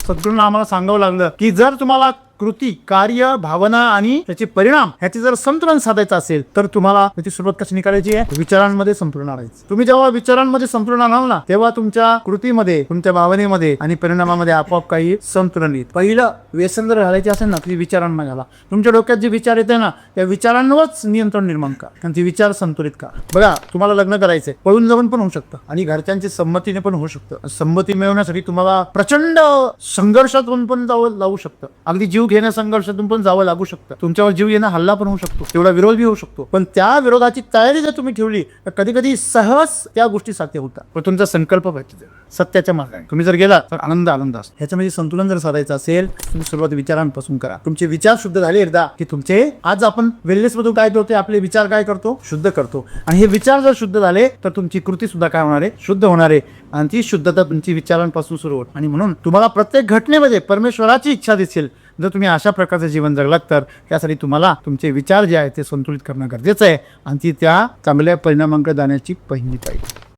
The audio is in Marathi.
सद्गुरूंना आम्हाला सांगावं लागलं की जर तुम्हाला कृती, कार्य, भावना आणि त्याचे परिणाम ह्याचे जर संतुलन साधायचं असेल तर तुम्हाला त्याची सुरुवात कशी निघायची आहे? विचारांमध्ये संतुलन आणायचं. तुम्ही जेव्हा विचारांमध्ये संतुलन आणाल ना तेव्हा तुमच्या कृतीमध्ये, तुमच्या भावनेमध्ये आणि परिणामामध्ये आपोआप काही संतुलन येईल. पहिलं व्यसन जर घालायचे असेल ना ती विचारांना घाला. तुमच्या डोक्यात जे विचार येते ना त्या विचारांवरच नियंत्रण निर्माण करा आणि ती विचार संतुलित करा. बघा, तुम्हाला लग्न करायचंय, पळून जाऊन पण होऊ शकतं आणि घरच्यांची संमतीने पण होऊ शकतं. संमती मिळवण्यासाठी तुम्हाला प्रचंड संघर्षातून पण जावं लागू शकतं. अगदी जीव घेण्या संघर्षातून पण जावं लागू शकतं. तुमच्यावर जीव येणं हल्ला पण होऊ शकतो, तेवढा विरोध बी होऊ शकतो. पण त्या विरोधाची तयारी जर तुम्ही ठेवली तर कधी कधी सहज त्या गोष्टी साध्य होतात. पण तुमचा संकल्प पाहिजे सत्याच्या मार्गाने. तुम्ही जर गेला तर आनंद असतो. ह्याच्यामध्ये संतुलन जर साधायचं असेल तुम्ही सुरुवात विचारांपासून करा. तुमचे विचार शुद्ध झाले एकदा की तुमचे, आज आपण वेलनेस मधून काय करतो, आपले विचार काय करतो, शुद्ध करतो. आणि हे विचार जर शुद्ध झाले तर तुमची कृती सुद्धा काय होणार आहे, शुद्ध होणार आहे. आणि ती शुद्धता तुमची विचारांपासून सुरू होत. आणि म्हणून तुम्हाला प्रत्येक घटनेमध्ये परमेश्वराची इच्छा दिसेल. जर तुम्ही अशा प्रकारचं जीवन जगलात तर त्यासाठी तुम्हाला तुमचे विचार जे आहेत ते संतुलित करणं गरजेचं आहे आणि ती त्या चांगल्या परिणामांकडे जाण्याची पहिली पायरी.